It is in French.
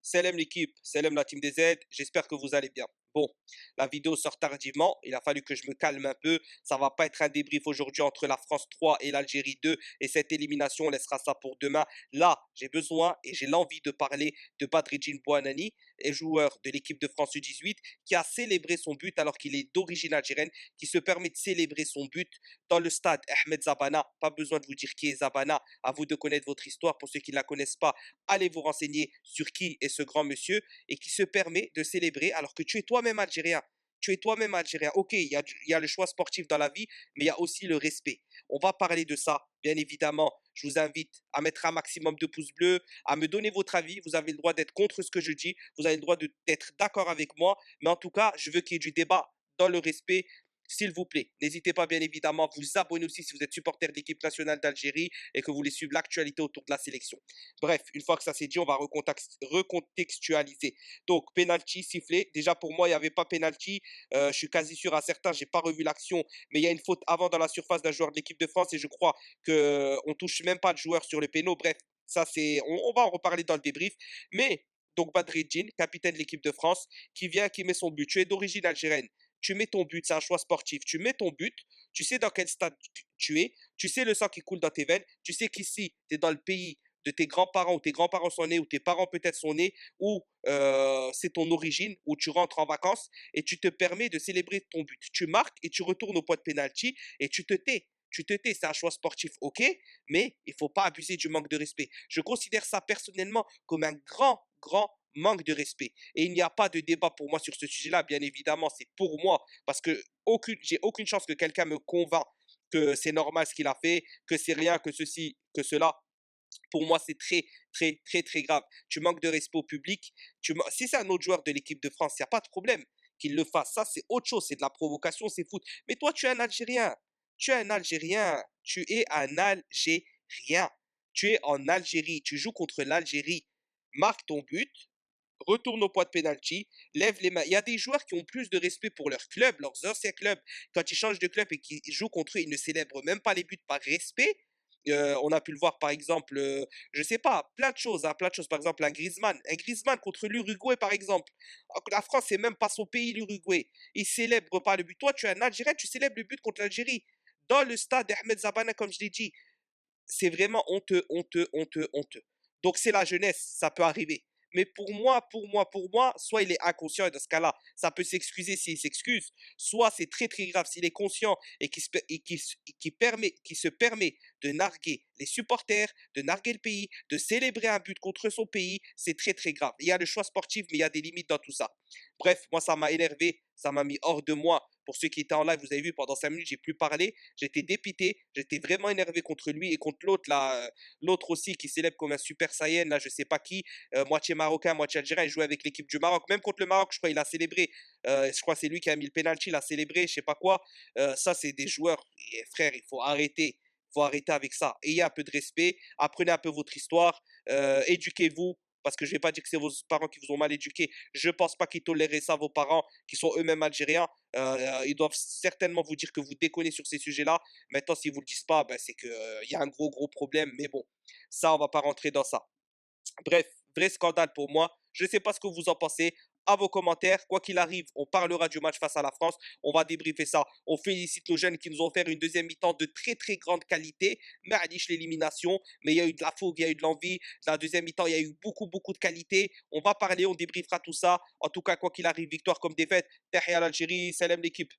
Salam l'équipe, salam la team des Z, j'espère que vous allez bien. Bon, la vidéo sort tardivement, il a fallu que je me calme un peu. Ça va pas être un débrief aujourd'hui entre la France 3 et l'Algérie 2 et cette élimination, on laissera ça pour demain. Là, j'ai besoin et j'ai l'envie de parler de Badredine Bouanani, un joueur de l'équipe de France U18 qui a célébré son but alors qu'il est d'origine algérienne, qui se permet de célébrer son but dans le stade Ahmed Zabana. Pas besoin de vous dire qui est Zabana, à vous de connaître votre histoire. Pour ceux qui ne la connaissent pas, allez vous renseigner sur qui est ce grand monsieur et qui se permet de célébrer alors que tu es toi-même algérien. Tu es toi-même algérien. Ok, il y a le choix sportif dans la vie, mais il y a aussi le respect. On va parler de ça, bien évidemment. Je vous invite à mettre un maximum de pouces bleus, à me donner votre avis. Vous avez le droit d'être contre ce que je dis, vous avez le droit d'être d'accord avec moi, mais en tout cas, je veux qu'il y ait du débat dans le respect. S'il vous plaît, n'hésitez pas bien évidemment à vous abonner aussi si vous êtes supporter de l'équipe nationale d'Algérie et que vous voulez suivre l'actualité autour de la sélection. Bref, une fois que ça s'est dit, on va recontextualiser. Donc, penalty sifflé. Déjà pour moi, il n'y avait pas penalty. Je suis quasi sûr à certains, j'ai pas revu l'action, mais il y a une faute avant dans la surface d'un joueur de l'équipe de France et je crois qu'on touche même pas de joueur sur le péno. Bref, ça c'est, on va en reparler dans le débrief. Mais donc Badredine, capitaine de l'équipe de France, qui vient, qui met son but. Tu es d'origine algérienne. Tu mets ton but, c'est un choix sportif. Tu mets ton but, tu sais dans quel stade tu es, tu sais le sang qui coule dans tes veines, tu sais qu'ici, tu es dans le pays de tes grands-parents, où tes grands-parents sont nés, ou tes parents peut-être sont nés, ou c'est ton origine, où tu rentres en vacances, et tu te permets de célébrer ton but. Tu marques et tu retournes au point de pénalty, et tu te tais. Tu te tais, c'est un choix sportif, ok, mais il ne faut pas abuser du manque de respect. Je considère ça personnellement comme un grand manque de respect. Et il n'y a pas de débat pour moi sur ce sujet-là, bien évidemment, c'est pour moi, parce que j'ai aucune chance que quelqu'un me convainc que c'est normal ce qu'il a fait, que c'est rien, que ceci, que cela. Pour moi, c'est très grave. Tu manques de respect au public. Si c'est un autre joueur de l'équipe de France, il n'y a pas de problème qu'il le fasse. Ça, c'est autre chose. C'est de la provocation, c'est foot. Mais toi, tu es un Algérien. Tu es un Algérien. Tu es un Algérien. Tu es en Algérie. Tu joues contre l'Algérie. Marque ton but. Retourne au point de pénalty, lève les mains. Il y a des joueurs qui ont plus de respect pour leur club, leurs anciens clubs. Quand ils changent de club et qu'ils jouent contre eux, ils ne célèbrent même pas les buts par respect. On a pu le voir par exemple, je sais pas, plein de choses, hein, plein de choses. Par exemple, un Griezmann contre l'Uruguay par exemple. La France, c'est même pas son pays, l'Uruguay. Il célèbre pas le but. Toi, tu es un Algérien, tu célèbres le but contre l'Algérie. Dans le stade Ahmed Zabana, comme je l'ai dit, c'est vraiment honteux. Donc c'est la jeunesse, ça peut arriver. Mais pour moi, soit il est inconscient et dans ce cas-là, ça peut s'excuser s'il s'excuse, soit c'est très grave s'il est conscient et qui se permet de narguer les supporters, de narguer le pays, de célébrer un but contre son pays, c'est très grave. Il y a le choix sportif, mais il y a des limites dans tout ça. Bref, moi ça m'a énervé, ça m'a mis hors de moi. Pour ceux qui étaient en live, vous avez vu, pendant 5 minutes, j'ai plus parlé. J'étais dépité, j'étais vraiment énervé contre lui et contre l'autre, là, l'autre aussi qui célèbre comme un super saiyan, là, je sais pas qui, moitié marocain, moitié algérien, il jouait avec l'équipe du Maroc. Même contre le Maroc, je crois, il a célébré. Je crois que c'est lui qui a mis le penalty, il a célébré, je sais pas quoi. Ça, c'est des joueurs, et, frère, il faut arrêter. Il faut arrêter avec ça. Ayez un peu de respect, apprenez un peu votre histoire, éduquez-vous, parce que je vais pas dire que c'est vos parents qui vous ont mal éduqué. Je pense pas qu'ils toléraient ça, vos parents, qui sont eux-mêmes algériens. Ils doivent certainement vous dire que vous déconnez sur ces sujets-là. Maintenant, s'ils vous le disent pas, ben, c'est qu'il y a un gros problème. Mais bon, ça, on va pas rentrer dans ça. Bref, vrai scandale pour moi. Je ne sais pas ce que vous en pensez. À vos commentaires. Quoi qu'il arrive, on parlera du match face à la France. On va débriefer ça. On félicite nos jeunes qui nous ont fait une deuxième mi-temps de très grande qualité. Ma'alish l'élimination. Mais il y a eu de la fougue, il y a eu de l'envie. La deuxième mi-temps, il y a eu beaucoup de qualité. On va parler, on débriefera tout ça. En tout cas, quoi qu'il arrive, victoire comme défaite. Tahia l'Algérie, salam l'équipe.